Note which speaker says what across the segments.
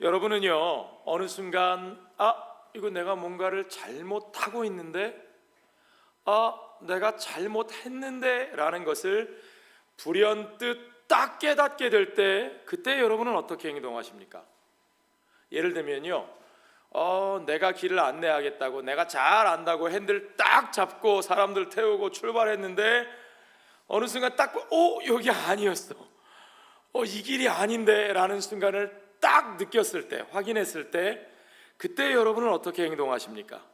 Speaker 1: 여러분은요, 어느 순간 이거 내가 뭔가를 잘못하고 있는데, 내가 잘못했는데 라는 것을 불현듯 딱 깨닫게 될 때, 그때 여러분은 어떻게 행동하십니까? 예를 들면요, 내가 길을 안내하겠다고, 내가 잘 안다고 핸들 딱 잡고 사람들 태우고 출발했는데 어느 순간 딱 여기 아니었어, 이 길이 아닌데 라는 순간을 딱 느꼈을 때, 확인했을 때, 그때 여러분은 어떻게 행동하십니까?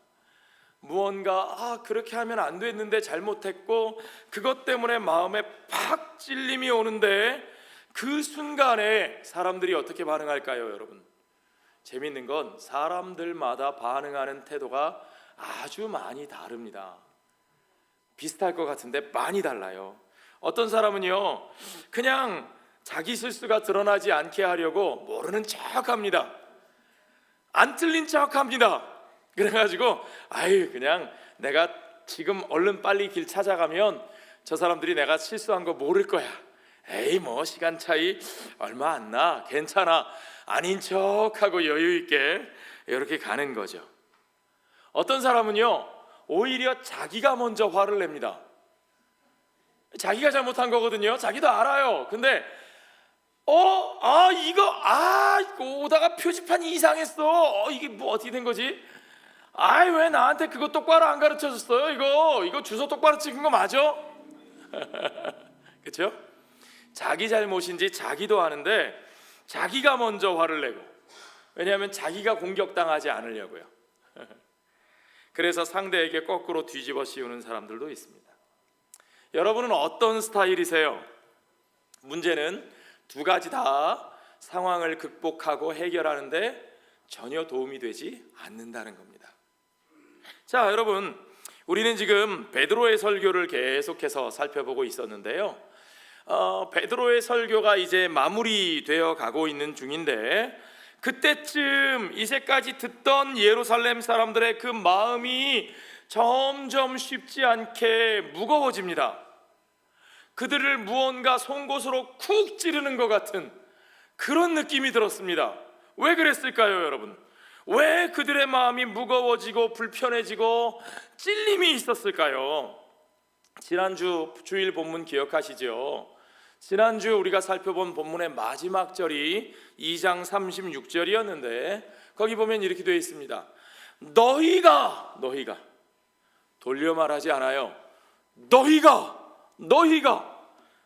Speaker 1: 무언가 그렇게 하면 안 됐는데 잘못했고, 그것 때문에 마음에 팍 찔림이 오는데, 그 순간에 사람들이 어떻게 반응할까요, 여러분? 재밌는 건 사람들마다 반응하는 태도가 아주 많이 다릅니다. 비슷할 것 같은데 많이 달라요. 어떤 사람은요, 그냥 자기 실수가 드러나지 않게 하려고 모르는 척합니다. 안 틀린 척합니다. 그래가지고 그냥 내가 지금 얼른 빨리 길 찾아가면 저 사람들이 내가 실수한 거 모를 거야. 뭐 시간 차이 얼마 안 나, 괜찮아, 아닌 척하고 여유 있게 이렇게 가는 거죠. 어떤 사람은요, 오히려 자기가 먼저 화를 냅니다. 자기가 잘못한 거거든요. 자기도 알아요. 근데 이거 오다가 표지판이 이상했어. 이게 뭐 어떻게 된 거지? 왜 나한테 그거 똑바로 안 가르쳐 줬어요? 이거 주소 똑바로 찍은 거 맞아? 그렇죠? 자기 잘못인지 자기도 아는데 자기가 먼저 화를 내고, 왜냐하면 자기가 공격당하지 않으려고요. 그래서 상대에게 거꾸로 뒤집어 씌우는 사람들도 있습니다. 여러분은 어떤 스타일이세요? 문제는 두 가지 다 상황을 극복하고 해결하는데 전혀 도움이 되지 않는다는 겁니다. 자, 여러분, 우리는 지금 베드로의 설교를 계속해서 살펴보고 있었는데요, 베드로의 설교가 이제 마무리되어 가고 있는 중인데, 그때쯤 이제까지 듣던 예루살렘 사람들의 그 마음이 점점 쉽지 않게 무거워집니다. 그들을 무언가 송곳으로 쿡 찌르는 것 같은 그런 느낌이 들었습니다. 왜 그랬을까요, 여러분? 왜 그들의 마음이 무거워지고 불편해지고 찔림이 있었을까요? 지난주 주일 본문 기억하시죠? 지난주 우리가 살펴본 본문의 마지막 절이 2장 36절이었는데, 거기 보면 이렇게 되어 있습니다. 너희가 돌려 말하지 않아요. 너희가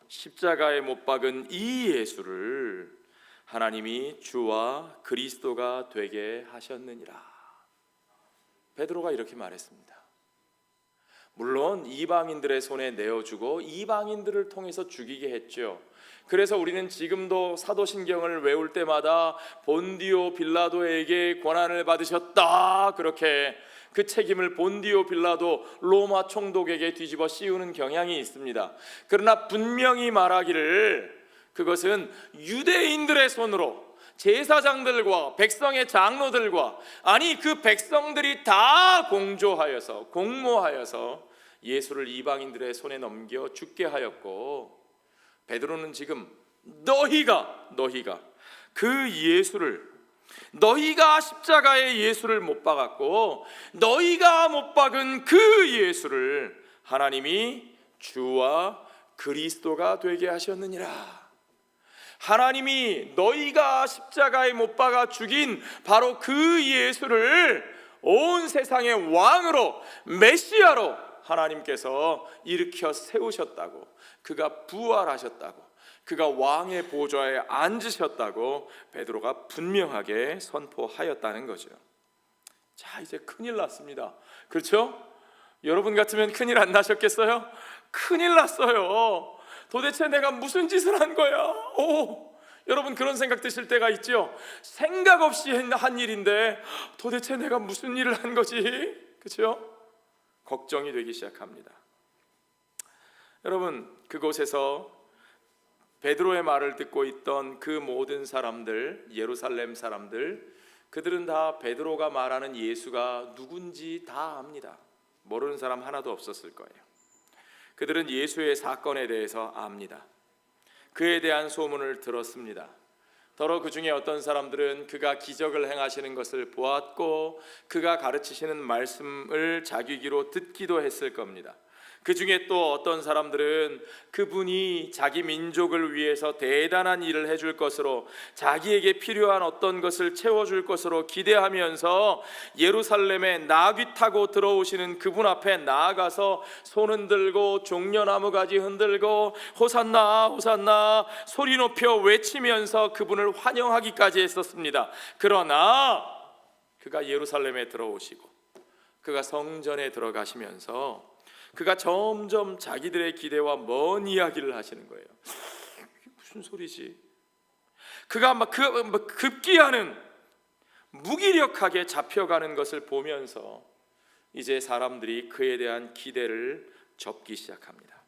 Speaker 1: 십자가에 못 박은 이 예수를 하나님이 주와 그리스도가 되게 하셨느니라. 베드로가 이렇게 말했습니다. 물론 이방인들의 손에 내어주고 이방인들을 통해서 죽이게 했죠. 그래서 우리는 지금도 사도신경을 외울 때마다 본디오 빌라도에게 권한을 받으셨다, 그렇게 그 책임을 본디오 빌라도 로마 총독에게 뒤집어 씌우는 경향이 있습니다. 그러나 분명히 말하기를, 그것은 유대인들의 손으로 제사장들과 백성의 장로들과, 그 백성들이 다 공모하여서 예수를 이방인들의 손에 넘겨 죽게 하였고, 베드로는 지금 너희가 그 예수를, 너희가 십자가에 예수를 못 박았고 너희가 못 박은 그 예수를 하나님이 주와 그리스도가 되게 하셨느니라. 하나님이 너희가 십자가에 못 박아 죽인 바로 그 예수를 온 세상의 왕으로, 메시아로 하나님께서 일으켜 세우셨다고, 그가 부활하셨다고, 그가 왕의 보좌에 앉으셨다고 베드로가 분명하게 선포하였다는 거죠. 자, 이제 큰일 났습니다. 그렇죠? 여러분 같으면 큰일 안 나셨겠어요? 큰일 났어요. 도대체 내가 무슨 짓을 한 거야? 여러분 그런 생각 드실 때가 있죠? 생각 없이 한 일인데 도대체 내가 무슨 일을 한 거지? 그렇죠? 걱정이 되기 시작합니다. 여러분, 그곳에서 베드로의 말을 듣고 있던 그 모든 사람들, 예루살렘 사람들, 그들은 다 베드로가 말하는 예수가 누군지 다 압니다. 모르는 사람 하나도 없었을 거예요. 그들은 예수의 사건에 대해서 압니다. 그에 대한 소문을 들었습니다. 더러 그 중에 어떤 사람들은 그가 기적을 행하시는 것을 보았고 그가 가르치시는 말씀을 자기 귀로 듣기도 했을 겁니다. 그 중에 또 어떤 사람들은 그분이 자기 민족을 위해서 대단한 일을 해줄 것으로, 자기에게 필요한 어떤 것을 채워줄 것으로 기대하면서 예루살렘에 나귀 타고 들어오시는 그분 앞에 나아가서 손 흔들고 종려나무 가지 흔들고 호산나 호산나 소리 높여 외치면서 그분을 환영하기까지 했었습니다. 그러나 그가 예루살렘에 들어오시고 그가 성전에 들어가시면서 그가 점점 자기들의 기대와 먼 이야기를 하시는 거예요. 이게 무슨 소리지? 그가 막 급기야는 무기력하게 잡혀가는 것을 보면서 이제 사람들이 그에 대한 기대를 접기 시작합니다.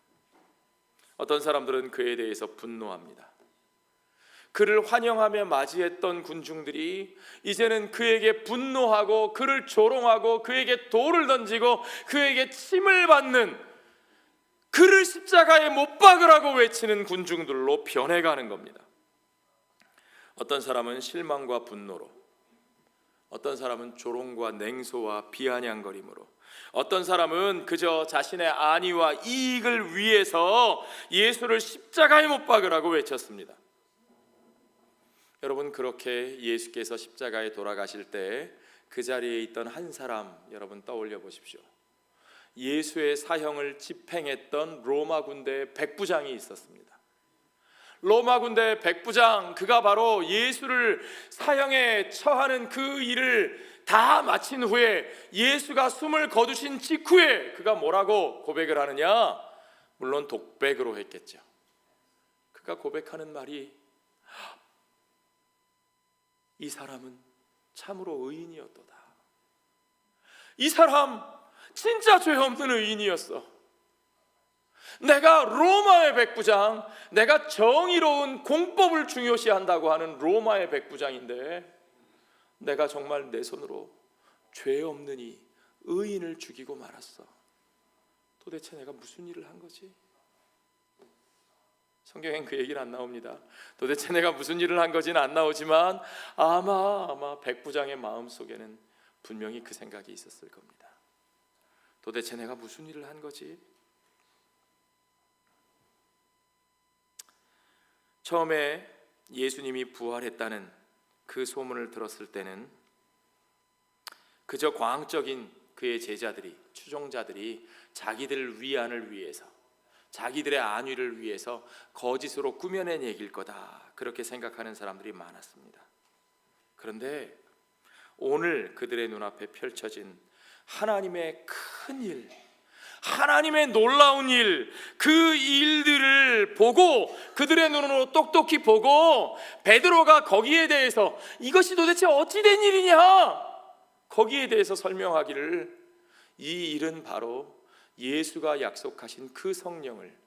Speaker 1: 어떤 사람들은 그에 대해서 분노합니다. 그를 환영하며 맞이했던 군중들이 이제는 그에게 분노하고 그를 조롱하고 그에게 돌을 던지고 그에게 침을 받는, 그를 십자가에 못 박으라고 외치는 군중들로 변해가는 겁니다. 어떤 사람은 실망과 분노로, 어떤 사람은 조롱과 냉소와 비아냥거림으로, 어떤 사람은 그저 자신의 안위와 이익을 위해서 예수를 십자가에 못 박으라고 외쳤습니다. 여러분, 그렇게 예수께서 십자가에 돌아가실 때 그 자리에 있던 한 사람 여러분 떠올려 보십시오. 예수의 사형을 집행했던 로마 군대의 백부장이 있었습니다. 로마 군대의 백부장, 그가 바로 예수를 사형에 처하는 그 일을 다 마친 후에 예수가 숨을 거두신 직후에 그가 뭐라고 고백을 하느냐? 물론 독백으로 했겠죠. 그가 고백하는 말이, 이 사람은 참으로 의인이었도다. 이 사람 진짜 죄 없는 의인이었어. 내가 로마의 백부장, 내가 정의로운 공법을 중요시한다고 하는 로마의 백부장인데 내가 정말 내 손으로 죄 없는 이 의인을 죽이고 말았어. 도대체 내가 무슨 일을 한 거지? 성경엔 그 얘기는 안 나옵니다. 도대체 내가 무슨 일을 한 거지는 안 나오지만 아마 백부장의 마음속에는 분명히 그 생각이 있었을 겁니다. 도대체 내가 무슨 일을 한 거지? 처음에 예수님이 부활했다는 그 소문을 들었을 때는 그저 광적인 그의 제자들이, 추종자들이 자기들 위안을 위해서, 자기들의 안위를 위해서 거짓으로 꾸며낸 얘기일 거다, 그렇게 생각하는 사람들이 많았습니다. 그런데 오늘 그들의 눈앞에 펼쳐진 하나님의 큰 일, 하나님의 놀라운 일, 그 일들을 보고 그들의 눈으로 똑똑히 보고 베드로가 거기에 대해서 이것이 도대체 어찌 된 일이냐, 거기에 대해서 설명하기를, 이 일은 바로 예수가 약속하신 그 성령을,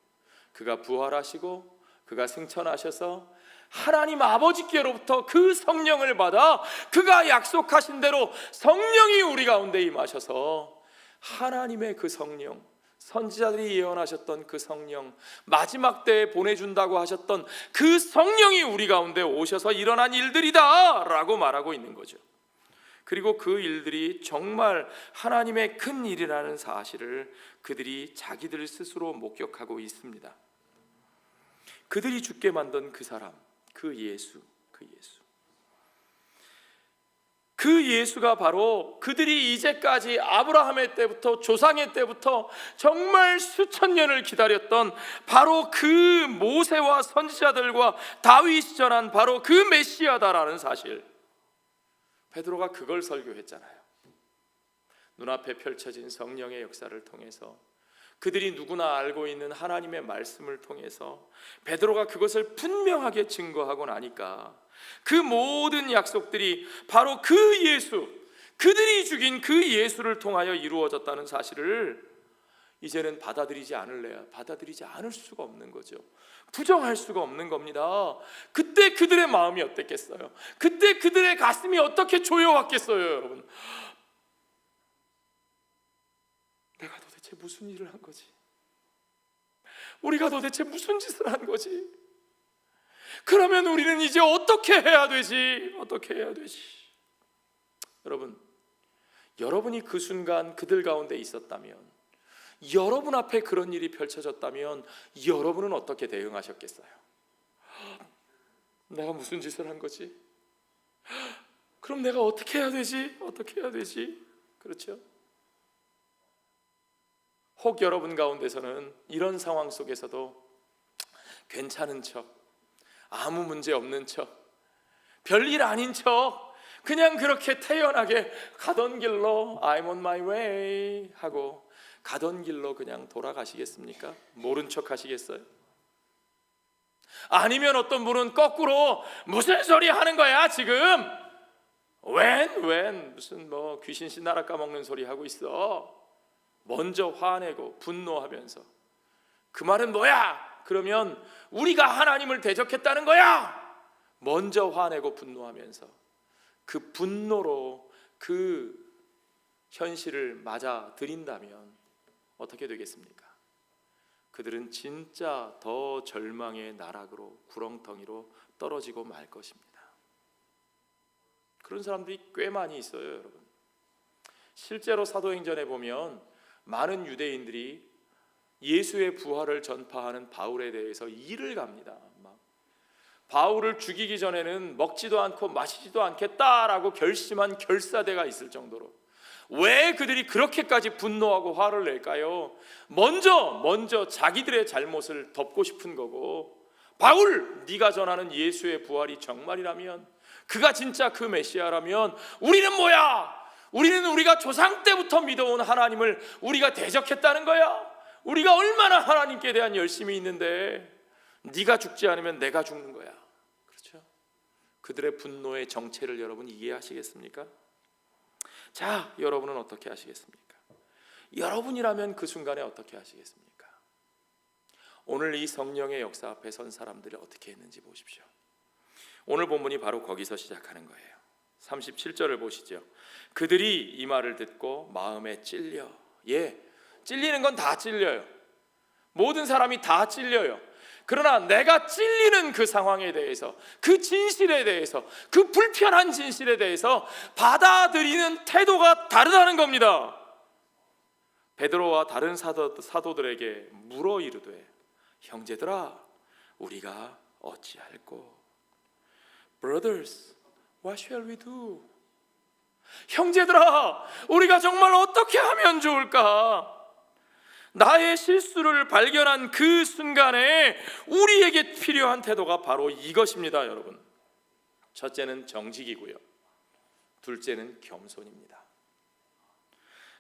Speaker 1: 그가 부활하시고 그가 승천하셔서 하나님 아버지께로부터 그 성령을 받아 그가 약속하신 대로 성령이 우리 가운데 임하셔서 하나님의 그 성령, 선지자들이 예언하셨던 그 성령, 마지막 때에 보내준다고 하셨던 그 성령이 우리 가운데 오셔서 일어난 일들이다 라고 말하고 있는 거죠. 그리고 그 일들이 정말 하나님의 큰 일이라는 사실을 그들이 자기들 스스로 목격하고 있습니다. 그들이 죽게 만든 그 사람, 그 예수가 바로 그들이 이제까지 아브라함의 때부터, 조상의 때부터 정말 수천 년을 기다렸던 바로 그 모세와 선지자들과 다윗이 전한 바로 그 메시아다라는 사실, 베드로가 그걸 설교했잖아요. 눈앞에 펼쳐진 성령의 역사를 통해서, 그들이 누구나 알고 있는 하나님의 말씀을 통해서 베드로가 그것을 분명하게 증거하고 나니까 그 모든 약속들이 바로 그 예수, 그들이 죽인 그 예수를 통하여 이루어졌다는 사실을 이제는 받아들이지 않을 수가 없는 거죠. 부정할 수가 없는 겁니다. 그때 그들의 마음이 어땠겠어요? 그때 그들의 가슴이 어떻게 조여왔겠어요, 여러분? 내가 도대체 무슨 일을 한 거지? 우리가 도대체 무슨 짓을 한 거지? 그러면 우리는 이제 어떻게 해야 되지? 어떻게 해야 되지? 여러분, 여러분이 그 순간 그들 가운데 있었다면, 여러분 앞에 그런 일이 펼쳐졌다면 여러분은 어떻게 대응하셨겠어요? 내가 무슨 짓을 한 거지? 그럼 내가 어떻게 해야 되지? 어떻게 해야 되지? 그렇죠? 혹 여러분 가운데서는 이런 상황 속에서도 괜찮은 척, 아무 문제 없는 척, 별일 아닌 척, 그냥 그렇게 태연하게 가던 길로 I'm on my way 하고 가던 길로 그냥 돌아가시겠습니까? 모른 척 하시겠어요? 아니면 어떤 분은 거꾸로 무슨 소리 하는 거야 지금? 웬 무슨 뭐 귀신씨 나라 까먹는 소리 하고 있어. 먼저 화내고 분노하면서 그 말은 뭐야? 그러면 우리가 하나님을 대적했다는 거야. 먼저 화내고 분노하면서 그 분노로 그 현실을 맞아들인다면 어떻게 되겠습니까? 그들은 진짜 더 절망의 나락으로 구렁텅이로 떨어지고 말 것입니다. 그런 사람들이 꽤 많이 있어요, 여러분. 실제로 사도행전에 보면 많은 유대인들이 예수의 부활을 전파하는 바울에 대해서 이를 갑니다. 막 바울을 죽이기 전에는 먹지도 않고 마시지도 않겠다라고 결심한 결사대가 있을 정도로. 왜 그들이 그렇게까지 분노하고 화를 낼까요? 먼저 자기들의 잘못을 덮고 싶은 거고, 바울, 네가 전하는 예수의 부활이 정말이라면, 그가 진짜 그 메시아라면 우리는 뭐야? 우리는 우리가 조상 때부터 믿어온 하나님을 우리가 대적했다는 거야. 우리가 얼마나 하나님께 대한 열심이 있는데 네가 죽지 않으면 내가 죽는 거야. 그렇죠? 그들의 분노의 정체를 여러분 이해하시겠습니까? 자, 여러분은 어떻게 하시겠습니까? 여러분이라면 그 순간에 어떻게 하시겠습니까? 오늘 이 성령의 역사 앞에 선 사람들이 어떻게 했는지 보십시오. 오늘 본문이 바로 거기서 시작하는 거예요. 37절을 보시죠. 그들이 이 말을 듣고 마음에 찔려. 찔리는 건 다 찔려요. 모든 사람이 다 찔려요. 그러나 내가 찔리는 그 상황에 대해서, 그 진실에 대해서, 그 불편한 진실에 대해서 받아들이는 태도가 다르다는 겁니다. 베드로와 다른 사도들에게 물어 이르되, 형제들아, 우리가 어찌할꼬? Brothers, what shall we do? 형제들아, 우리가 정말 어떻게 하면 좋을까? 나의 실수를 발견한 그 순간에 우리에게 필요한 태도가 바로 이것입니다, 여러분. 첫째는 정직이고요, 둘째는 겸손입니다.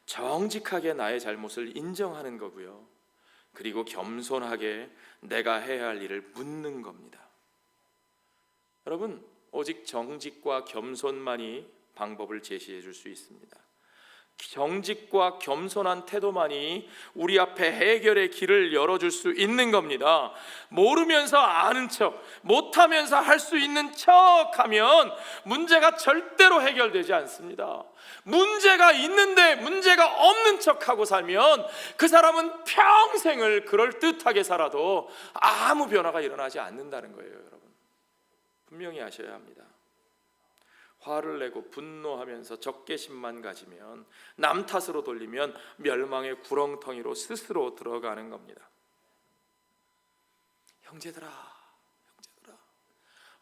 Speaker 1: 정직하게 나의 잘못을 인정하는 거고요, 그리고 겸손하게 내가 해야 할 일을 묻는 겁니다. 여러분, 오직 정직과 겸손만이 방법을 제시해 줄 수 있습니다. 정직과 겸손한 태도만이 우리 앞에 해결의 길을 열어줄 수 있는 겁니다. 모르면서 아는 척, 못하면서 할 수 있는 척하면 문제가 절대로 해결되지 않습니다. 문제가 있는데 문제가 없는 척하고 살면 그 사람은 평생을 그럴듯하게 살아도 아무 변화가 일어나지 않는다는 거예요, 여러분. 분명히 아셔야 합니다. 화를 내고 분노하면서 적개심만 가지면, 남 탓으로 돌리면 멸망의 구렁텅이로 스스로 들어가는 겁니다. 형제들아,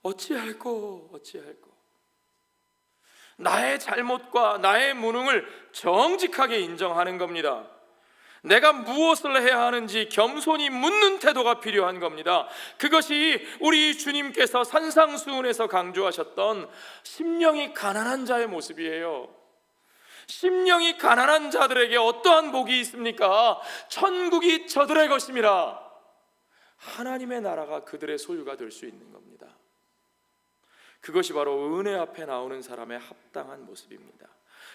Speaker 1: 어찌할꼬? 나의 잘못과 나의 무능을 정직하게 인정하는 겁니다. 내가 무엇을 해야 하는지 겸손히 묻는 태도가 필요한 겁니다. 그것이 우리 주님께서 산상수훈에서 강조하셨던 심령이 가난한 자의 모습이에요. 심령이 가난한 자들에게 어떠한 복이 있습니까? 천국이 저들의 것임이라. 하나님의 나라가 그들의 소유가 될 수 있는 겁니다. 그것이 바로 은혜 앞에 나오는 사람의 합당한 모습입니다.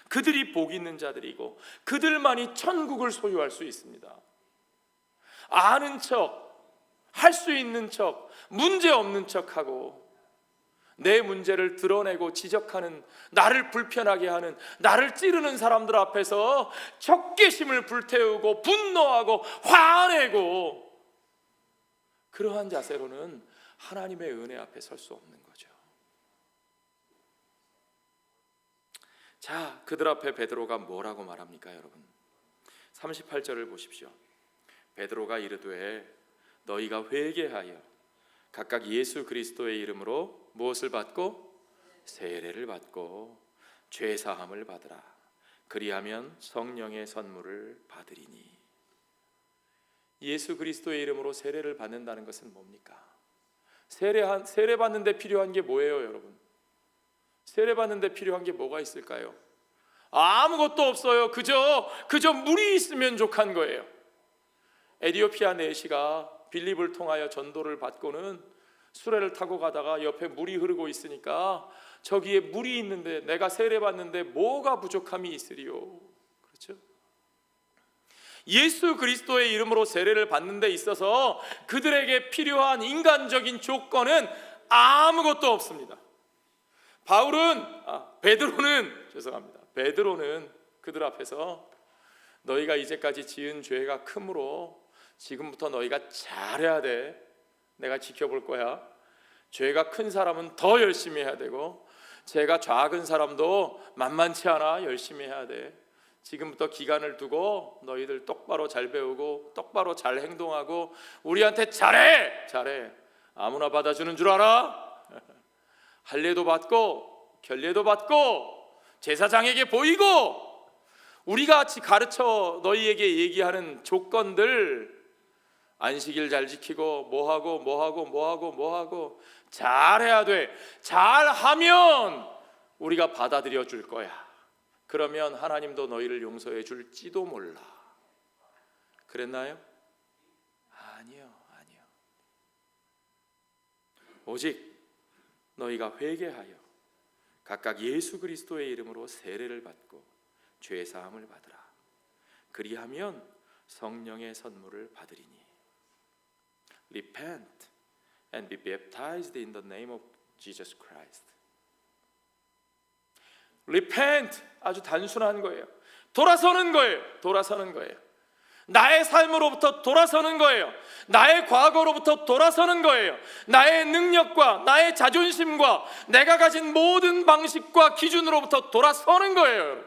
Speaker 1: 그들이 복 있는 자들이고 그들만이 천국을 소유할 수 있습니다. 아는 척, 할 수 있는 척, 문제 없는 척하고 내 문제를 드러내고 지적하는, 나를 불편하게 하는, 나를 찌르는 사람들 앞에서 적개심을 불태우고 분노하고 화내고 그러한 자세로는 하나님의 은혜 앞에 설 수 없는 거죠. 자, 그들 앞에 베드로가 뭐라고 말합니까, 여러분? 38절을 보십시오. 베드로가 이르되 너희가 회개하여 각각 예수 그리스도의 이름으로 무엇을 받고? 세례를 받고 죄 사함을 받으라. 그리하면 성령의 선물을 받으리니. 예수 그리스도의 이름으로 세례를 받는다는 것은 뭡니까? 세례 받는데 필요한 게 뭐예요, 여러분? 세례 받는데 필요한 게 뭐가 있을까요? 아무것도 없어요. 그저 물이 있으면 족한 거예요. 에디오피아 내시가 빌립을 통하여 전도를 받고는 수레를 타고 가다가 옆에 물이 흐르고 있으니까 저기에 물이 있는데 내가 세례 받는데 뭐가 부족함이 있으리요? 그렇죠? 예수 그리스도의 이름으로 세례를 받는 데 있어서 그들에게 필요한 인간적인 조건은 아무것도 없습니다. 베드로는 그들 앞에서 너희가 이제까지 지은 죄가 크므로 지금부터 너희가 잘해야 돼. 내가 지켜볼 거야. 죄가 큰 사람은 더 열심히 해야 되고 죄가 작은 사람도 만만치 않아 열심히 해야 돼. 지금부터 기간을 두고 너희들 똑바로 잘 배우고 똑바로 잘 행동하고 우리한테 잘해. 아무나 받아주는 줄 알아? 할례도 받고 결례도 받고 제사장에게 보이고 우리가 같이 가르쳐 너희에게 얘기하는 조건들, 안식일 잘 지키고 뭐하고 잘해야 돼. 잘하면 우리가 받아들여 줄 거야. 그러면 하나님도 너희를 용서해 줄지도 몰라. 그랬나요? 아니요. 오직 너희가 회개하여 각각 예수 그리스도의 이름으로 세례를 받고 죄 사함을 받으라. 그리하면 성령의 선물을 받으리니. Repent and be baptized in the name of Jesus Christ. Repent, 아주 단순한 거예요. 돌아서는 거예요. 나의 삶으로부터 돌아서는 거예요. 나의 과거로부터 돌아서는 거예요. 나의 능력과 나의 자존심과 내가 가진 모든 방식과 기준으로부터 돌아서는 거예요.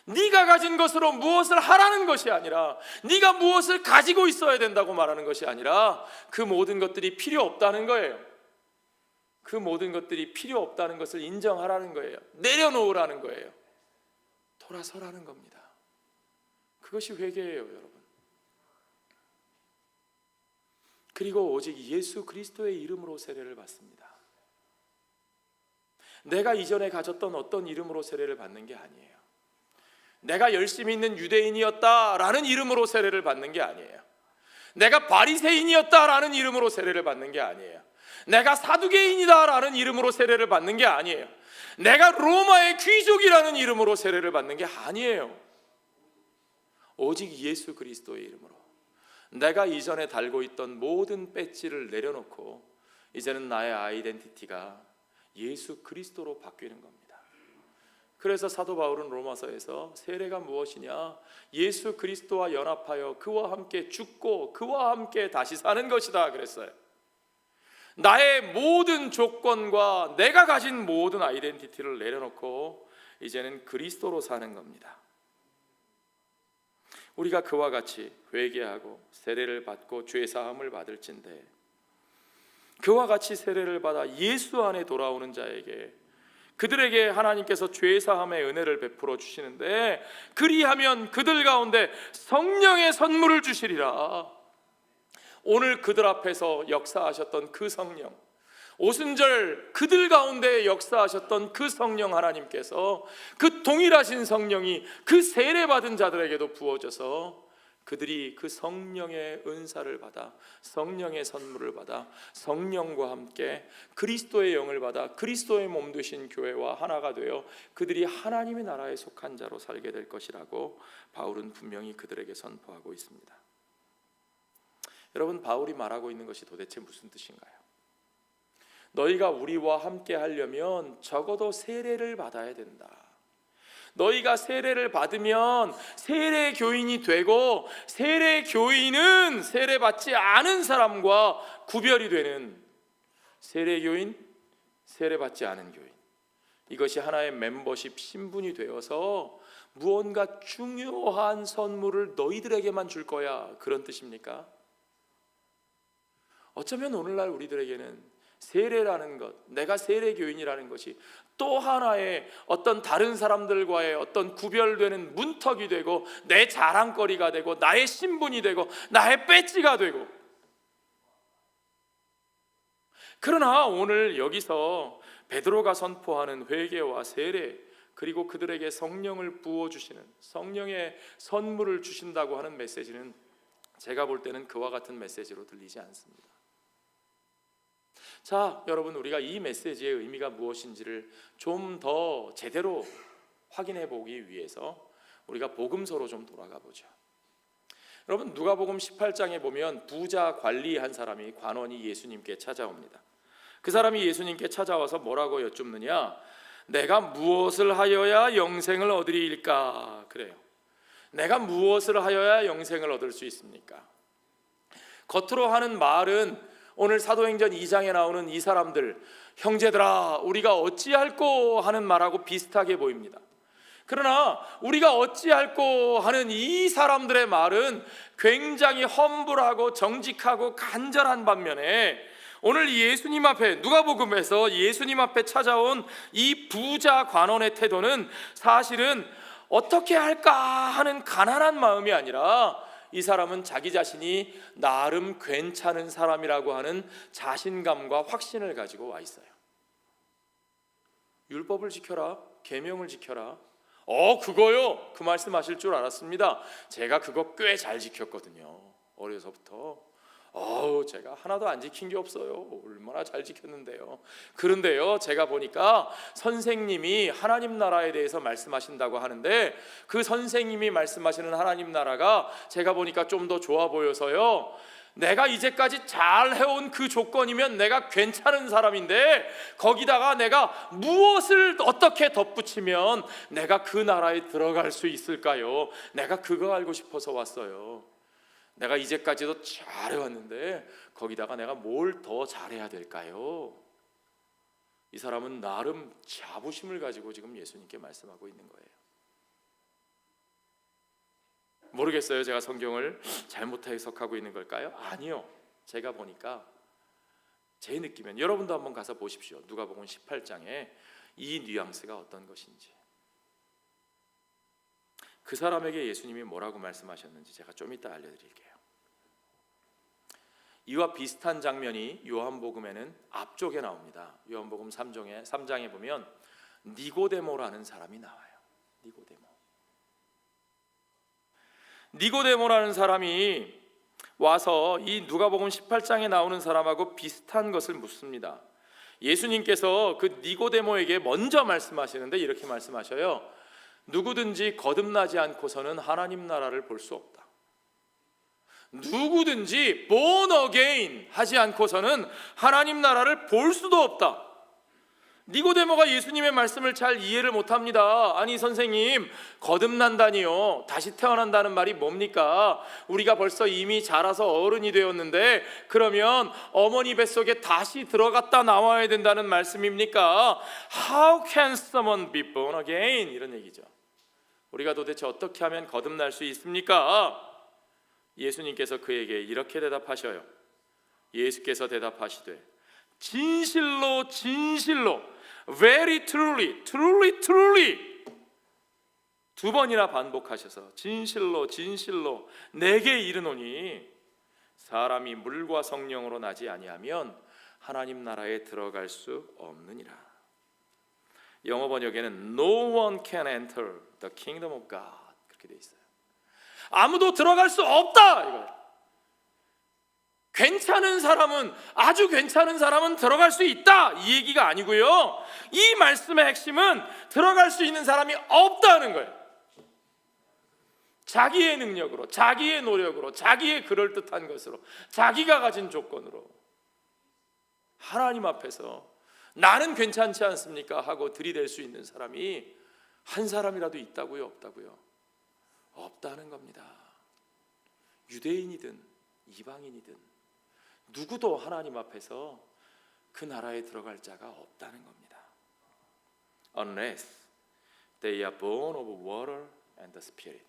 Speaker 1: 네가 가진 것으로 무엇을 하라는 것이 아니라, 네가 무엇을 가지고 있어야 된다고 말하는 것이 아니라, 그 모든 것들이 필요 없다는 거예요. 그 모든 것들이 필요 없다는 것을 인정하라는 거예요. 내려놓으라는 거예요. 돌아서라는 겁니다. 그것이 회개예요, 여러분. 그리고 오직 예수 그리스도의 이름으로 세례를 받습니다. 내가 이전에 가졌던 어떤 이름으로 세례를 받는 게 아니에요. 내가 열심히 있는 유대인이었다라는 이름으로 세례를 받는 게 아니에요. 내가 바리새인이었다라는 이름으로 세례를 받는 게 아니에요. 내가 사두개인이다라는 이름으로 세례를 받는 게 아니에요. 내가 로마의 귀족이라는 이름으로 세례를 받는 게 아니에요. 오직 예수 그리스도의 이름으로 내가 이전에 달고 있던 모든 배지를 내려놓고 이제는 나의 아이덴티티가 예수 그리스도로 바뀌는 겁니다. 그래서 사도 바울은 로마서에서 세례가 무엇이냐? 예수 그리스도와 연합하여 그와 함께 죽고 그와 함께 다시 사는 것이다 그랬어요. 나의 모든 조건과 내가 가진 모든 아이덴티티를 내려놓고 이제는 그리스도로 사는 겁니다. 우리가 그와 같이 회개하고 세례를 받고 죄 사함을 받을진대, 그와 같이 세례를 받아 예수 안에 돌아오는 자에게, 그들에게 하나님께서 죄 사함의 은혜를 베풀어 주시는데, 그리하면 그들 가운데 성령의 선물을 주시리라. 오늘 그들 앞에서 역사하셨던 그 성령, 오순절 그들 가운데 역사하셨던 그 성령 하나님께서 그 동일하신 성령이 그 세례받은 자들에게도 부어져서 그들이 그 성령의 은사를 받아, 성령의 선물을 받아 성령과 함께 그리스도의 영을 받아 그리스도의 몸 되신 교회와 하나가 되어 그들이 하나님의 나라에 속한 자로 살게 될 것이라고 바울은 분명히 그들에게 선포하고 있습니다. 여러분, 바울이 말하고 있는 것이 도대체 무슨 뜻인가요? 너희가 우리와 함께 하려면 적어도 세례를 받아야 된다. 너희가 세례를 받으면 세례 교인이 되고, 세례 교인은 세례 받지 않은 사람과 구별이 되는, 세례 교인, 세례 받지 않은 교인, 이것이 하나의 멤버십 신분이 되어서 무언가 중요한 선물을 너희들에게만 줄 거야, 그런 뜻입니까? 어쩌면 오늘날 우리들에게는 세례라는 것, 내가 세례 교인이라는 것이 또 하나의 어떤 다른 사람들과의 어떤 구별되는 문턱이 되고, 내 자랑거리가 되고, 나의 신분이 되고, 나의 배지가 되고. 그러나 오늘 여기서 베드로가 선포하는 회개와 세례, 그리고 그들에게 성령을 부어주시는, 성령의 선물을 주신다고 하는 메시지는 제가 볼 때는 그와 같은 메시지로 들리지 않습니다. 자, 여러분, 우리가 이 메시지의 의미가 무엇인지를 좀 더 제대로 확인해 보기 위해서 우리가 복음서로 좀 돌아가 보죠. 여러분, 누가복음 18장에 보면 부자 관리한 사람이, 관원이 예수님께 찾아옵니다. 그 사람이 예수님께 찾아와서 뭐라고 여쭙느냐? 내가 무엇을 하여야 영생을 얻으리일까? 그래요. 내가 무엇을 하여야 영생을 얻을 수 있습니까? 겉으로 하는 말은 오늘 사도행전 2장에 나오는 이 사람들, 형제들아 우리가 어찌할꼬 하는 말하고 비슷하게 보입니다. 그러나 우리가 어찌할꼬 하는 이 사람들의 말은 굉장히 험불하고 정직하고 간절한 반면에, 오늘 예수님 앞에, 누가복음에서 예수님 앞에 찾아온 이 부자 관원의 태도는 사실은 어떻게 할까 하는 가난한 마음이 아니라, 이 사람은 자기 자신이 나름 괜찮은 사람이라고 하는 자신감과 확신을 가지고 와 있어요. 율법을 지켜라, 계명을 지켜라. 그거요? 그 말씀하실 줄 알았습니다. 제가 그거 꽤 잘 지켰거든요, 어려서부터. 제가 하나도 안 지킨 게 없어요. 얼마나 잘 지켰는데요. 그런데요, 제가 보니까 선생님이 하나님 나라에 대해서 말씀하신다고 하는데, 그 선생님이 말씀하시는 하나님 나라가 제가 보니까 좀 더 좋아 보여서요, 내가 이제까지 잘 해온 그 조건이면 내가 괜찮은 사람인데, 거기다가 내가 무엇을 어떻게 덧붙이면 내가 그 나라에 들어갈 수 있을까요? 내가 그거 알고 싶어서 왔어요. 내가 이제까지도 잘해왔는데 거기다가 내가 뭘 더 잘해야 될까요? 이 사람은 나름 자부심을 가지고 지금 예수님께 말씀하고 있는 거예요. 모르겠어요, 제가 성경을 잘못 해석하고 있는 걸까요? 아니요, 제가 보니까 제 느낌엔, 여러분도 한번 가서 보십시오. 누가복음 18장에 이 뉘앙스가 어떤 것인지. 그 사람에게 예수님이 뭐라고 말씀하셨는지 제가 좀 이따 알려드릴게요. 이와 비슷한 장면이 요한복음에는 앞쪽에 나옵니다. 요한복음 3장에 보면 니고데모라는 사람이 나와요. 니고데모라는 사람이 와서 이 누가복음 18장에 나오는 사람하고 비슷한 것을 묻습니다. 예수님께서 그 니고데모에게 먼저 말씀하시는데 이렇게 말씀하셔요. 누구든지 거듭나지 않고서는 하나님 나라를 볼 수 없다. 누구든지 born again 하지 않고서는 하나님 나라를 볼 수도 없다. 니고데모가 예수님의 말씀을 잘 이해를 못합니다. 아니 선생님, 거듭난다니요, 다시 태어난다는 말이 뭡니까? 우리가 벌써 이미 자라서 어른이 되었는데 그러면 어머니 뱃속에 다시 들어갔다 나와야 된다는 말씀입니까? How can someone be born again? 이런 얘기죠. 우리가 도대체 어떻게 하면 거듭날 수 있습니까? 예수님께서 그에게 이렇게 대답하셔요. 예수께서 대답하시되 진실로 진실로 very truly truly truly 두 번이나 반복하셔서 진실로 진실로 내게 이르노니 사람이 물과 성령으로 나지 아니하면 하나님 나라에 들어갈 수 없느니라. 영어 번역에는 No one can enter the kingdom of God 그렇게 돼 있어요. 아무도 들어갈 수 없다 이거예요. 괜찮은 사람은, 아주 괜찮은 사람은 들어갈 수 있다 이 얘기가 아니고요, 이 말씀의 핵심은 들어갈 수 있는 사람이 없다는 거예요. 자기의 능력으로, 자기의 노력으로, 자기의 그럴듯한 것으로, 자기가 가진 조건으로 하나님 앞에서 나는 괜찮지 않습니까 하고 들이댈 수 있는 사람이 한 사람이라도 있다고요? 없다고요? 없다는 겁니다. 유대인이든 이방인이든 누구도 하나님 앞에서 그 나라에 들어갈 자가 없다는 겁니다. Unless they are born of water and the Spirit.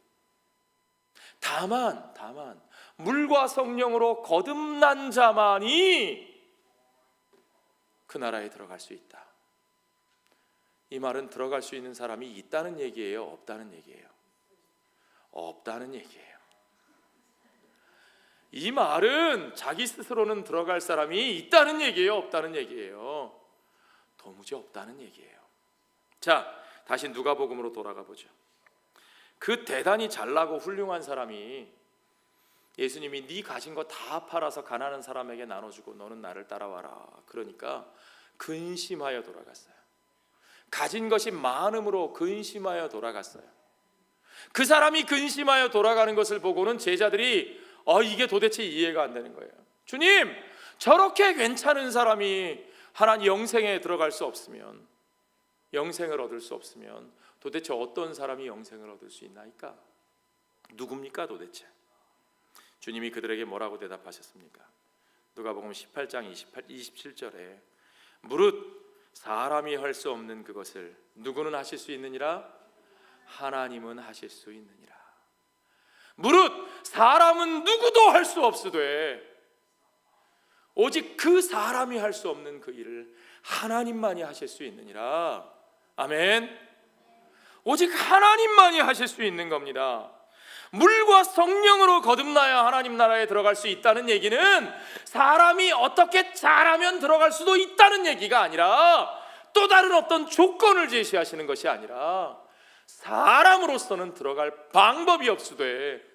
Speaker 1: 다만 물과 성령으로 거듭난 자만이 그 나라에 들어갈 수 있다. 이 말은 들어갈 수 있는 사람이 있다는 얘기예요? 없다는 얘기예요? 없다는 얘기예요. 이 말은 자기 스스로는 들어갈 사람이 있다는 얘기예요? 없다는 얘기예요? 도무지 없다는 얘기예요. 자, 다시 누가복음으로 돌아가 보죠. 그 대단히 잘나고 훌륭한 사람이 예수님이 네 가진 거 다 팔아서 가난한 사람에게 나눠주고 너는 나를 따라와라. 그러니까 근심하여 돌아갔어요. 가진 것이 많음으로 근심하여 돌아갔어요. 그 사람이 근심하여 돌아가는 것을 보고는 제자들이 이게 도대체 이해가 안 되는 거예요. 주님, 저렇게 괜찮은 사람이 하나님 영생에 들어갈 수 없으면, 영생을 얻을 수 없으면 도대체 어떤 사람이 영생을 얻을 수 있나이까? 누굽니까 도대체? 주님이 그들에게 뭐라고 대답하셨습니까? 누가복음 18장 27절에 무릇 사람이 할 수 없는 그것을 누구는 하실 수 있느니라? 하나님은 하실 수 있느니라. 무릇 사람은 누구도 할 수 없으되 오직 그 사람이 할 수 없는 그 일을 하나님만이 하실 수 있느니라. 아멘. 오직 하나님만이 하실 수 있는 겁니다. 물과 성령으로 거듭나야 하나님 나라에 들어갈 수 있다는 얘기는 사람이 어떻게 잘하면 들어갈 수도 있다는 얘기가 아니라 또 다른 어떤 조건을 제시하시는 것이 아니라 사람으로서는 들어갈 방법이 없으되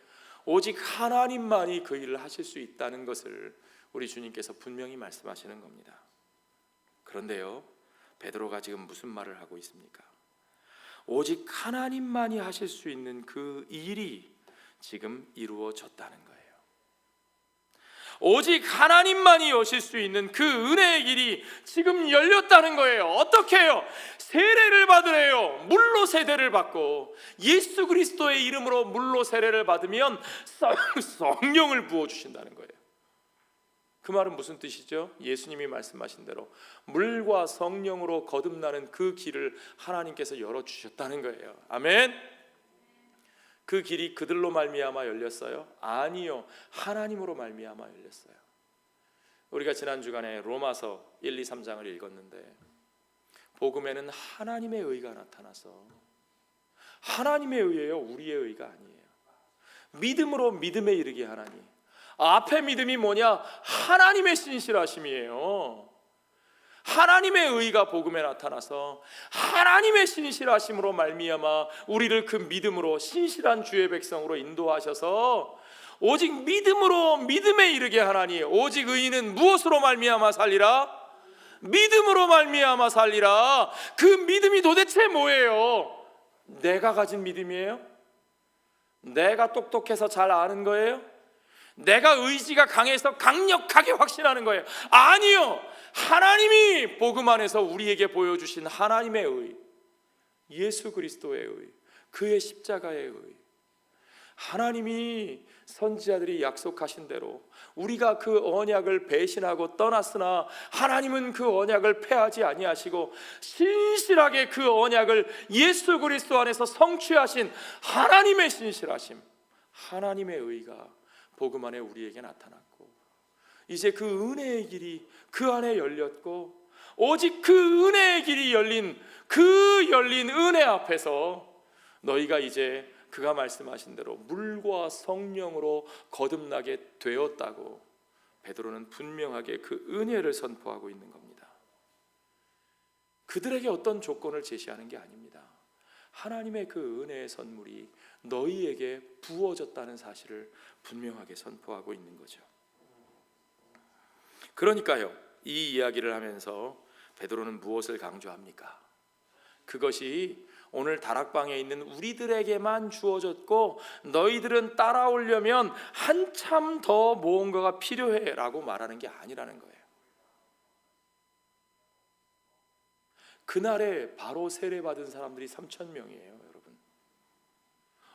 Speaker 1: 오직 하나님만이 그 일을 하실 수 있다는 것을 우리 주님께서 분명히 말씀하시는 겁니다. 그런데요, 베드로가 지금 무슨 말을 하고 있습니까? 오직 하나님만이 하실 수 있는 그 일이 지금 이루어졌다는 거예요. 오직 하나님만이 여실 수 있는 그 은혜의 길이 지금 열렸다는 거예요. 어떻게 해요? 세례를 받으래요. 물로 세례를 받고 예수 그리스도의 이름으로 물로 세례를 받으면 성령을 부어주신다는 거예요. 그 말은 무슨 뜻이죠? 예수님이 말씀하신 대로 물과 성령으로 거듭나는 그 길을 하나님께서 열어주셨다는 거예요. 아멘. 그 길이 그들로 말미암아 열렸어요? 아니요, 하나님으로 말미암아 열렸어요. 우리가 지난 주간에 로마서 1, 2, 3장을 읽었는데 복음에는 하나님의 의가 나타나서 하나님의 의예요, 우리의 의가 아니에요. 믿음으로 믿음에 이르게 하나니, 앞에 믿음이 뭐냐? 하나님의 신실하심이에요. 하나님의 의가 복음에 나타나서 하나님의 신실하심으로 말미암아 우리를 그 믿음으로 신실한 주의 백성으로 인도하셔서 오직 믿음으로 믿음에 이르게 하나니, 오직 의인은 무엇으로 말미암아 살리라? 믿음으로 말미암아 살리라. 그 믿음이 도대체 뭐예요? 내가 가진 믿음이에요? 내가 똑똑해서 잘 아는 거예요? 내가 의지가 강해서 강력하게 확신하는 거예요? 아니요, 하나님이 복음 안에서 우리에게 보여주신 하나님의 의, 예수 그리스도의 의, 그의 십자가의 의, 하나님이 선지자들이 약속하신 대로 우리가 그 언약을 배신하고 떠났으나 하나님은 그 언약을 폐하지 아니하시고 신실하게 그 언약을 예수 그리스도 안에서 성취하신 하나님의 신실하심, 하나님의 의가 복음 안에 우리에게 나타났고, 이제 그 은혜의 길이 그 안에 열렸고, 오직 그 은혜의 길이 열린 그 열린 은혜 앞에서 너희가 이제 그가 말씀하신 대로 물과 성령으로 거듭나게 되었다고 베드로는 분명하게 그 은혜를 선포하고 있는 겁니다. 그들에게 어떤 조건을 제시하는 게 아닙니다. 하나님의 그 은혜의 선물이 너희에게 부어졌다는 사실을 분명하게 선포하고 있는 거죠. 그러니까요, 이 이야기를 하면서 베드로는 무엇을 강조합니까? 그것이 오늘 다락방에 있는 우리들에게만 주어졌고 너희들은 따라오려면 한참 더 무언가가 필요해 라고 말하는 게 아니라는 거예요. 그날에 바로 세례받은 사람들이 3,000명이에요, 여러분.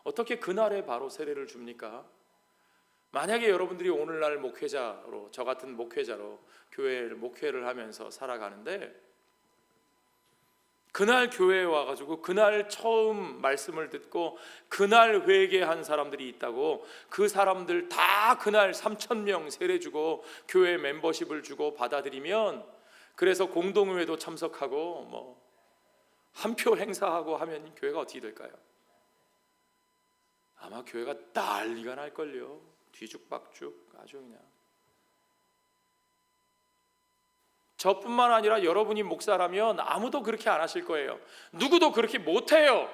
Speaker 1: 어떻게 그날에 바로 세례를 줍니까? 만약에 여러분들이 오늘날 목회자로, 저 같은 목회자로 목회를 하면서 살아가는데, 그날 교회에 와가지고 그날 처음 말씀을 듣고 그날 회개한 사람들이 있다고 그 사람들 다 그날 3,000명 세례 주고 교회 멤버십을 주고 받아들이면, 그래서 공동회도 참석하고 뭐 한 표 행사하고 하면 교회가 어떻게 될까요? 아마 교회가 난리가 날걸요. 뒤죽박죽 아주 그냥. 저뿐만 아니라 여러분이 목사라면 아무도 그렇게 안 하실 거예요. 누구도 그렇게 못해요.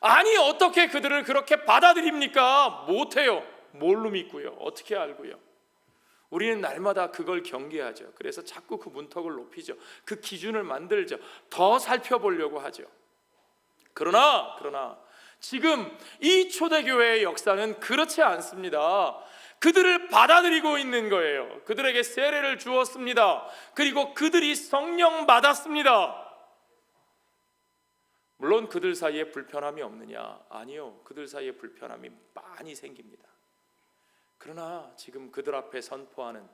Speaker 1: 아니 어떻게 그들을 그렇게 받아들입니까? 못해요. 뭘로 믿고요? 어떻게 알고요? 우리는 날마다 그걸 경계하죠. 그래서 자꾸 그 문턱을 높이죠. 그 기준을 만들죠. 더 살펴보려고 하죠. 그러나 지금 이 초대교회의 역사는 그렇지 않습니다. 그들을 받아들이고 있는 거예요. 그들에게 세례를 주었습니다. 그리고 그들이 성령 받았습니다. 물론 그들 사이에 불편함이 없느냐? 아니요. 그들 사이에 불편함이 많이 생깁니다. 그러나 지금 그들 앞에 선포하는,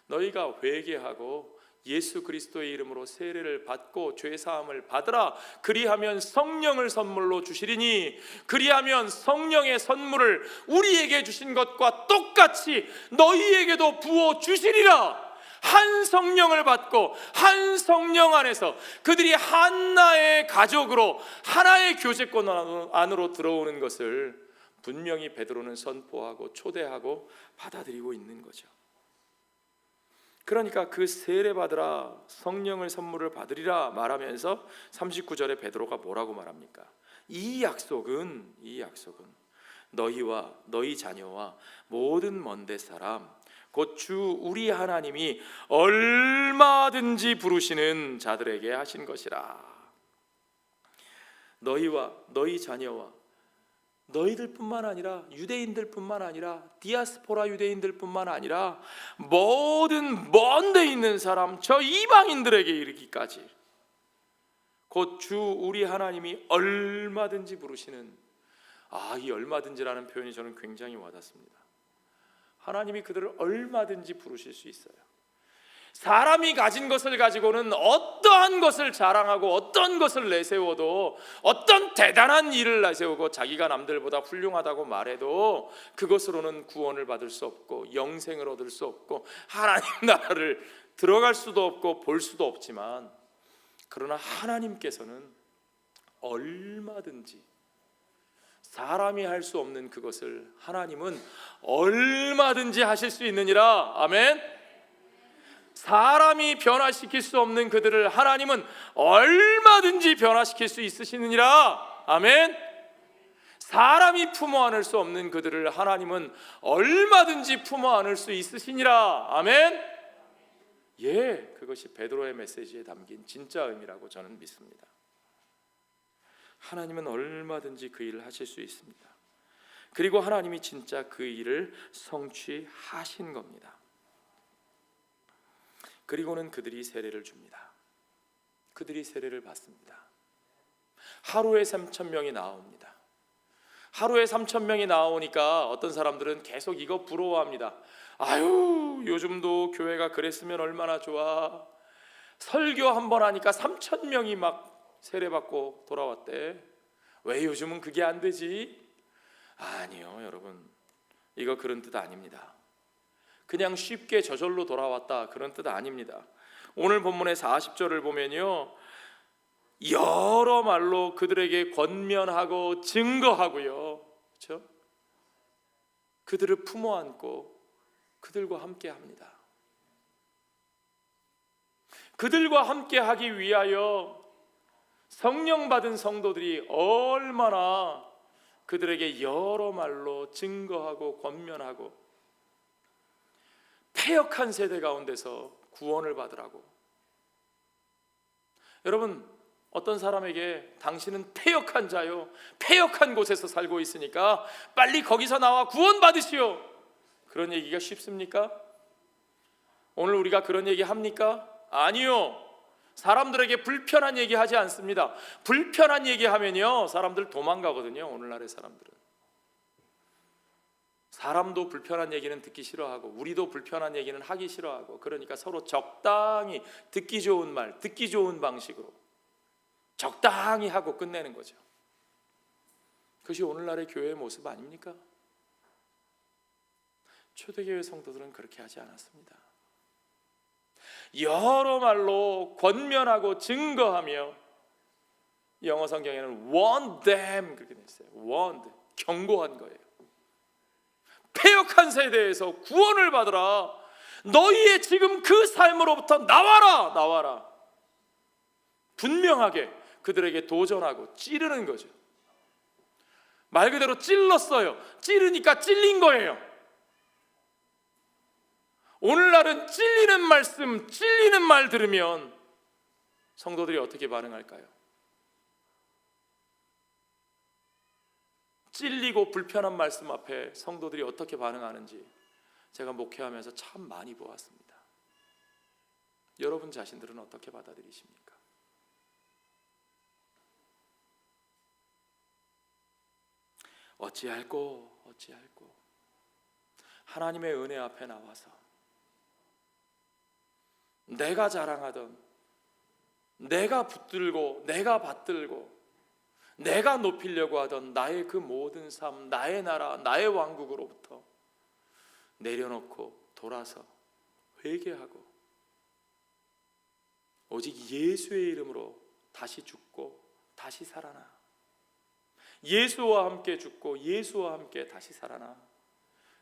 Speaker 1: 너희가 회개하고 예수 그리스도의 이름으로 세례를 받고 죄사함을 받으라. 그리하면 성령을 선물로 주시리니, 그리하면 성령의 선물을 우리에게 주신 것과 똑같이 너희에게도 부어 주시리라. 한 성령을 받고 한 성령 안에서 그들이 하나의 가족으로 하나의 교제권 안으로 들어오는 것을 분명히 베드로는 선포하고 초대하고 받아들이고 있는 거죠. 그러니까 그 세례 받으라, 성령을 선물을 받으리라 말하면서 39절에 베드로가 뭐라고 말합니까? 이 약속은 너희와 너희 자녀와 모든 먼데 사람 곧 주 우리 하나님이 얼마든지 부르시는 자들에게 하신 것이라. 너희와 너희 자녀와, 너희들뿐만 아니라 유대인들뿐만 아니라 디아스포라 유대인들뿐만 아니라 모든 먼데 있는 사람, 저 이방인들에게 이르기까지 곧 주 우리 하나님이 얼마든지 부르시는, 이 얼마든지라는 표현이 저는 굉장히 와닿습니다. 하나님이 그들을 얼마든지 부르실 수 있어요. 사람이 가진 것을 가지고는 어떠한 것을 자랑하고 어떤 것을 내세워도, 어떤 대단한 일을 내세우고 자기가 남들보다 훌륭하다고 말해도 그것으로는 구원을 받을 수 없고 영생을 얻을 수 없고 하나님 나라를 들어갈 수도 없고 볼 수도 없지만, 그러나 하나님께서는 얼마든지, 사람이 할 수 없는 그것을 하나님은 얼마든지 하실 수 있느니라. 아멘. 사람이 변화시킬 수 없는 그들을 하나님은 얼마든지 변화시킬 수 있으시느니라. 아멘. 사람이 품어 안을 수 없는 그들을 하나님은 얼마든지 품어 안을 수 있으시니라. 아멘. 예, 그것이 베드로의 메시지에 담긴 진짜 의미라고 저는 믿습니다. 하나님은 얼마든지 그 일을 하실 수 있습니다. 그리고 하나님이 진짜 그 일을 성취하신 겁니다. 그리고는 그들이 세례를 줍니다. 그들이 세례를 받습니다. 하루에 3,000명이 나옵니다. 하루에 3,000명이 나오니까 어떤 사람들은 계속 이거 부러워합니다. 아유, 요즘도 교회가 그랬으면 얼마나 좋아. 설교 한 번 하니까 3,000명이 막 세례받고 돌아왔대. 왜 요즘은 그게 안 되지? 아니요, 여러분, 이거 그런 뜻 아닙니다. 그냥 쉽게 저절로 돌아왔다, 그런 뜻 아닙니다. 오늘 본문의 40절을 보면요, 여러 말로 그들에게 권면하고 증거하고요, 그렇죠? 그들을 품어 안고 그들과 함께 합니다. 그들과 함께 하기 위하여 성령 받은 성도들이 얼마나 그들에게 여러 말로 증거하고 권면하고 패역한 세대 가운데서 구원을 받으라고. 여러분, 어떤 사람에게 당신은 패역한 자요, 패역한 곳에서 살고 있으니까 빨리 거기서 나와 구원 받으시오, 그런 얘기가 쉽습니까? 오늘 우리가 그런 얘기 합니까? 아니요. 사람들에게 불편한 얘기 하지 않습니다. 불편한 얘기 하면요, 사람들 도망가거든요. 오늘날의 사람들은. 사람도 불편한 얘기는 듣기 싫어하고 우리도 불편한 얘기는 하기 싫어하고, 그러니까 서로 적당히 듣기 좋은 말, 듣기 좋은 방식으로 적당히 하고 끝내는 거죠. 그것이 오늘날의 교회의 모습 아닙니까? 초대교회 성도들은 그렇게 하지 않았습니다. 여러 말로 권면하고 증거하며, 영어 성경에는 warn them 그렇게 돼 있어요. warned, 경고한 거예요. 패역한 세대에서 구원을 받으라. 너희의 지금 그 삶으로부터 나와라, 나와라. 분명하게 그들에게 도전하고 찌르는 거죠. 말 그대로 찔렀어요. 찌르니까 찔린 거예요. 오늘날은 찔리는 말씀, 찔리는 말 들으면 성도들이 어떻게 반응할까요? 찔리고 불편한 말씀 앞에 성도들이 어떻게 반응하는지 제가 목회하면서 참 많이 보았습니다. 여러분 자신들은 어떻게 받아들이십니까? 어찌할꼬 하나님의 은혜 앞에 나와서 내가 자랑하던, 내가 붙들고 내가 받들고 내가 높이려고 하던 나의 그 모든 삶, 나의 나라, 나의 왕국으로부터 내려놓고 돌아서 회개하고 오직 예수의 이름으로 다시 죽고 다시 살아나, 예수와 함께 죽고 예수와 함께 다시 살아나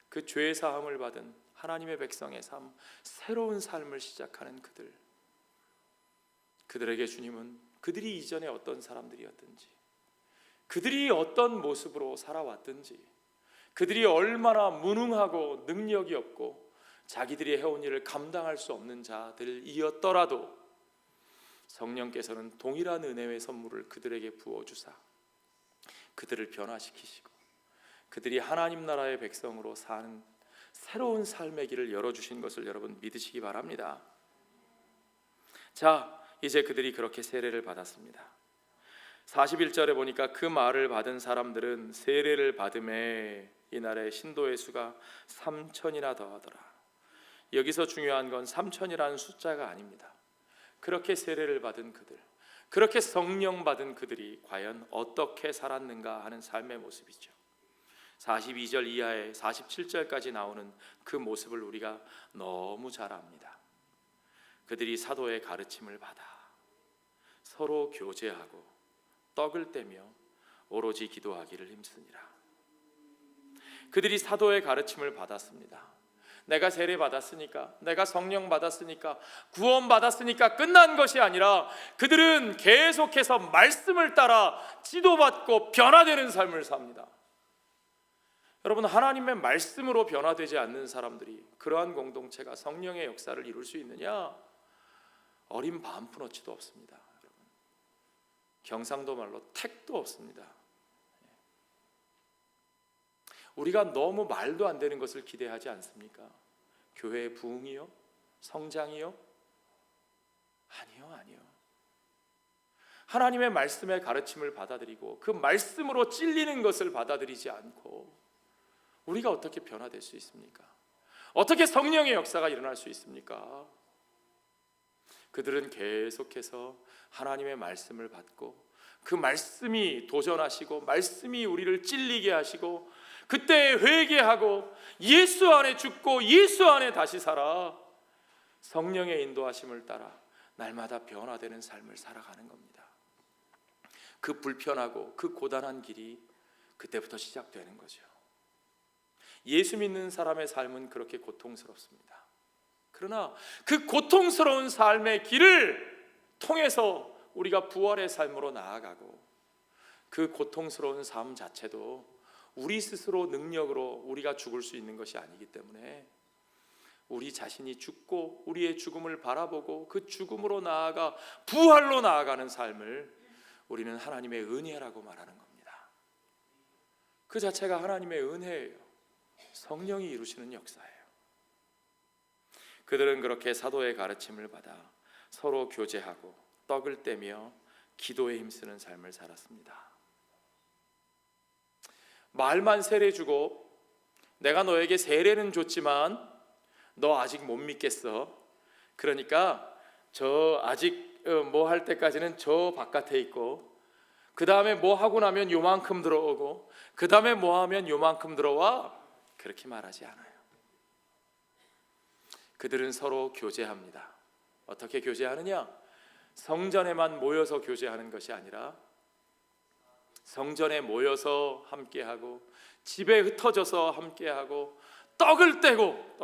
Speaker 1: 그 죄 사함을 받은 하나님의 백성의 삶, 새로운 삶을 시작하는 그들에게 주님은 그들이 이전에 어떤 사람들이었든지, 그들이 어떤 모습으로 살아왔든지, 그들이 얼마나 무능하고 능력이 없고 자기들이 해온 일을 감당할 수 없는 자들이었더라도 성령께서는 동일한 은혜의 선물을 그들에게 부어주사 그들을 변화시키시고 그들이 하나님 나라의 백성으로 사는 새로운 삶의 길을 열어주신 것을 여러분 믿으시기 바랍니다. 자, 이제 그들이 그렇게 세례를 받았습니다. 41절에 보니까 그 말을 받은 사람들은 세례를 받음에 이날의 신도의 수가 3,000이나 더하더라. 여기서 중요한 건 3,000이라는 숫자가 아닙니다. 그렇게 세례를 받은 그들, 그렇게 성령 받은 그들이 과연 어떻게 살았는가 하는 삶의 모습이죠. 42절 이하에 47절까지 나오는 그 모습을 우리가 너무 잘 압니다. 그들이 사도의 가르침을 받아 서로 교제하고 떡을 떼며 오로지 기도하기를 힘쓰니라. 그들이 사도의 가르침을 받았습니다. 내가 세례 받았으니까, 내가 성령 받았으니까, 구원 받았으니까 끝난 것이 아니라 그들은 계속해서 말씀을 따라 지도받고 변화되는 삶을 삽니다. 여러분, 하나님의 말씀으로 변화되지 않는 사람들이 그러한 공동체가 성령의 역사를 이룰 수 있느냐? 어린 반푼어치도 없습니다. 여러분, 경상도 말로 택도 없습니다. 우리가 너무 말도 안 되는 것을 기대하지 않습니까? 교회의 부흥이요? 성장이요? 아니요. 하나님의 말씀의 가르침을 받아들이고 그 말씀으로 찔리는 것을 받아들이지 않고 우리가 어떻게 변화될 수 있습니까? 어떻게 성령의 역사가 일어날 수 있습니까? 그들은 계속해서 하나님의 말씀을 받고 그 말씀이 도전하시고 말씀이 우리를 찔리게 하시고 그때 회개하고 예수 안에 죽고 예수 안에 다시 살아 성령의 인도하심을 따라 날마다 변화되는 삶을 살아가는 겁니다. 그 불편하고 그 고단한 길이 그때부터 시작되는 거죠. 예수 믿는 사람의 삶은 그렇게 고통스럽습니다. 그러나 그 고통스러운 삶의 길을 통해서 우리가 부활의 삶으로 나아가고 그 고통스러운 삶 자체도 우리 스스로 능력으로 우리가 죽을 수 있는 것이 아니기 때문에 우리 자신이 죽고 우리의 죽음을 바라보고 그 죽음으로 나아가 부활로 나아가는 삶을 우리는 하나님의 은혜라고 말하는 겁니다. 그 자체가 하나님의 은혜예요. 성령이 이루시는 역사예요. 그들은 그렇게 사도의 가르침을 받아 서로 교제하고 떡을 떼며 기도에 힘쓰는 삶을 살았습니다. 말만 세례주고 내가 너에게 세례는 줬지만 너 아직 못 믿겠어. 그러니까 저 아직 뭐 할 때까지는 저 바깥에 있고, 그 다음에 뭐 하고 나면 요만큼 들어오고, 그 다음에 뭐 하면 요만큼 들어와. 그렇게 말하지 않아요. 그들은 서로 교제합니다. 어떻게 교제하느냐? 성전에만 모여서 교제하는 것이 아니라 성전에 모여서 함께하고, 집에 흩어져서 함께하고, 떡을 떼고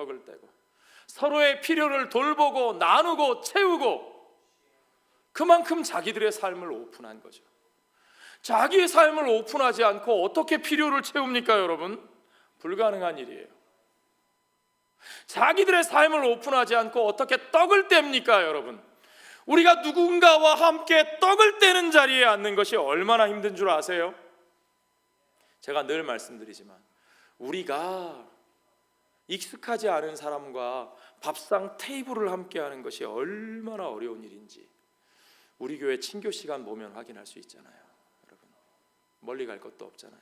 Speaker 1: 서로의 필요를 돌보고 나누고 채우고, 그만큼 자기들의 삶을 오픈한 거죠. 자기의 삶을 오픈하지 않고 어떻게 필요를 채웁니까, 여러분? 불가능한 일이에요. 자기들의 삶을 오픈하지 않고 어떻게 떡을 뗍니까, 여러분? 우리가 누군가와 함께 떡을 떼는 자리에 앉는 것이 얼마나 힘든 줄 아세요? 제가 늘 말씀드리지만 우리가 익숙하지 않은 사람과 밥상 테이블을 함께 하는 것이 얼마나 어려운 일인지 우리 교회 친교 시간 보면 확인할 수 있잖아요. 여러분, 멀리 갈 것도 없잖아요.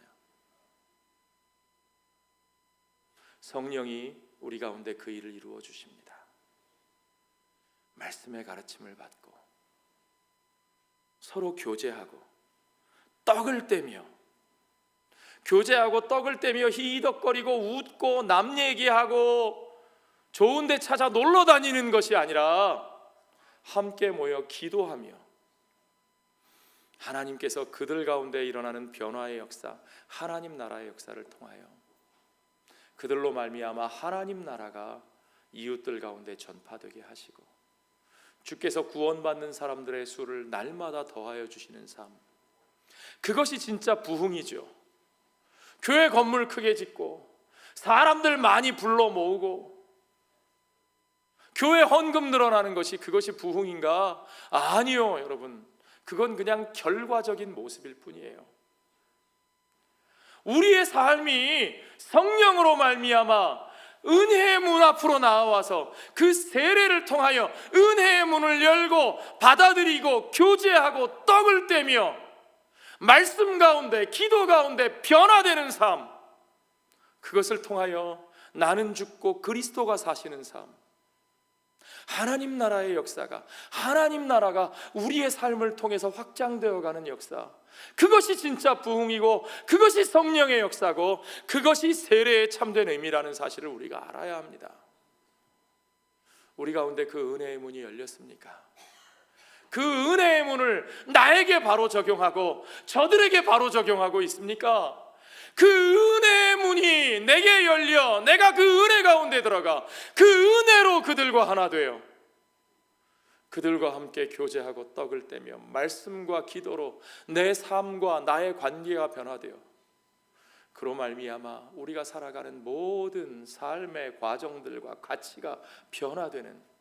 Speaker 1: 성령이 우리 가운데 그 일을 이루어 주십니다. 말씀의 가르침을 받고 서로 교제하고 떡을 떼며, 교제하고 떡을 떼며 히덕거리고 웃고 남 얘기하고 좋은 데 찾아 놀러 다니는 것이 아니라 함께 모여 기도하며 하나님께서 그들 가운데 일어나는 변화의 역사, 하나님 나라의 역사를 통하여 그들로 말미암아 하나님 나라가 이웃들 가운데 전파되게 하시고 주께서 구원받는 사람들의 수를 날마다 더하여 주시는 삶, 그것이 진짜 부흥이죠. 교회 건물 크게 짓고 사람들 많이 불러 모으고 교회 헌금 늘어나는 것이 그것이 부흥인가? 아니요, 여러분. 그건 그냥 결과적인 모습일 뿐이에요. 우리의 삶이 성령으로 말미암아 은혜의 문 앞으로 나와서 그 세례를 통하여 은혜의 문을 열고 받아들이고 교제하고 떡을 떼며 말씀 가운데 기도 가운데 변화되는 삶, 그것을 통하여 나는 죽고 그리스도가 사시는 삶, 하나님 나라의 역사가, 하나님 나라가 우리의 삶을 통해서 확장되어가는 역사, 그것이 진짜 부흥이고 그것이 성령의 역사고 그것이 세례의 참된 의미라는 사실을 우리가 알아야 합니다. 우리 가운데 그 은혜의 문이 열렸습니까? 그 은혜의 문을 나에게 바로 적용하고 저들에게 바로 적용하고 있습니까? 그 은혜의 문이 내게 열려 내가 그 은혜 가운데 들어가 그 은혜로 그들과 하나 되어 그들과 함께 교제하고 떡을 떼며 말씀과 기도로 내 삶과 나의 관계가 변화되어 그로 말미암아 우리가 살아가는 모든 삶의 과정들과 가치가 변화되는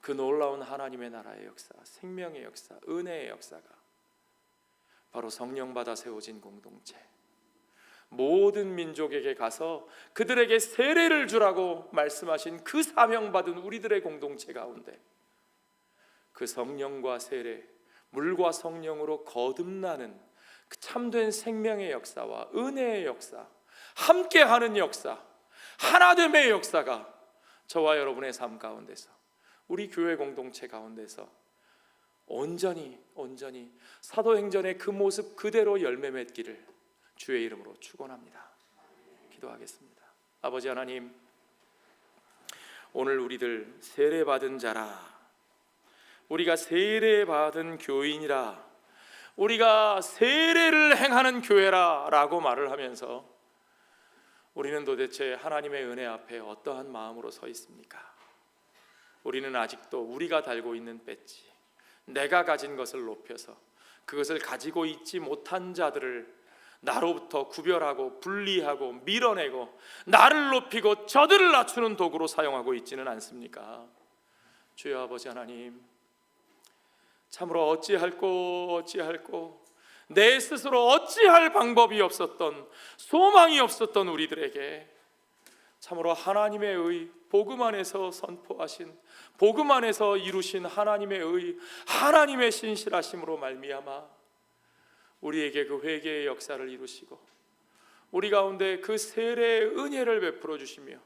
Speaker 1: 그 놀라운 하나님의 나라의 역사, 생명의 역사, 은혜의 역사가 바로 성령 받아 세워진 공동체, 모든 민족에게 가서 그들에게 세례를 주라고 말씀하신 그 사명받은 우리들의 공동체 가운데 그 성령과 세례, 물과 성령으로 거듭나는 그 참된 생명의 역사와 은혜의 역사, 함께하는 역사, 하나됨의 역사가 저와 여러분의 삶 가운데서 우리 교회 공동체 가운데서 온전히 사도행전의 그 모습 그대로 열매 맺기를 주의 이름으로 축원합니다. 기도하겠습니다. 아버지 하나님, 오늘 우리들 세례받은 자라, 우리가 세례받은 교인이라, 우리가 세례를 행하는 교회라 라고 말을 하면서 우리는 도대체 하나님의 은혜 앞에 어떠한 마음으로 서 있습니까? 우리는 아직도 우리가 달고 있는 배지, 내가 가진 것을 높여서 그것을 가지고 있지 못한 자들을 나로부터 구별하고 분리하고 밀어내고 나를 높이고 저들을 낮추는 도구로 사용하고 있지는 않습니까? 주여 아버지 하나님, 참으로 어찌할꼬 내 스스로 어찌할 방법이 없었던, 소망이 없었던 우리들에게 참으로 하나님의 복음 안에서 선포하신, 복음 안에서 이루신 하나님의 하나님의 신실하심으로 말미암아 우리에게 그 회개의 역사를 이루시고 우리 가운데 그 세례의 은혜를 베풀어 주시며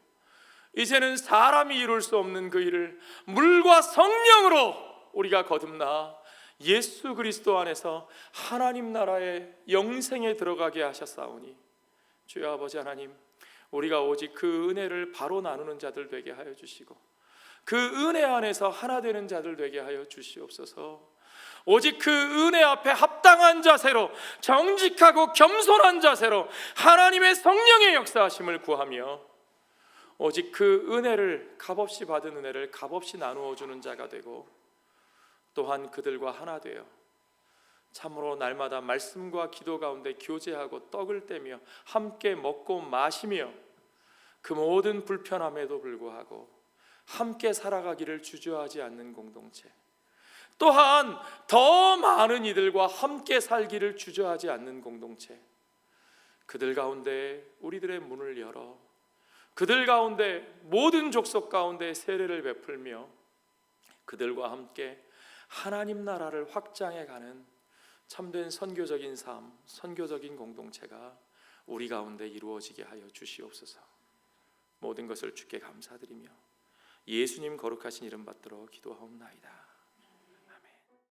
Speaker 1: 이제는 사람이 이룰 수 없는 그 일을 물과 성령으로 우리가 거듭나 예수 그리스도 안에서 하나님 나라의 영생에 들어가게 하셨사오니 주여 아버지 하나님, 우리가 오직 그 은혜를 바로 나누는 자들 되게 하여 주시고 그 은혜 안에서 하나 되는 자들 되게 하여 주시옵소서. 오직 그 은혜 앞에 합당한 자세로, 정직하고 겸손한 자세로 하나님의 성령의 역사하심을 구하며 오직 그 은혜를, 값없이 받은 은혜를 값없이 나누어 주는 자가 되고 또한 그들과 하나 되어 참으로 날마다 말씀과 기도 가운데 교제하고 떡을 떼며 함께 먹고 마시며 그 모든 불편함에도 불구하고 함께 살아가기를 주저하지 않는 공동체, 또한 더 많은 이들과 함께 살기를 주저하지 않는 공동체, 그들 가운데 우리들의 문을 열어 그들 가운데 모든 족속 가운데 세례를 베풀며 그들과 함께 하나님 나라를 확장해가는 참된 선교적인 삶, 선교적인 공동체가 우리 가운데 이루어지게 하여 주시옵소서. 모든 것을 주께 감사드리며 예수님 거룩하신 이름 받들어 기도하옵나이다.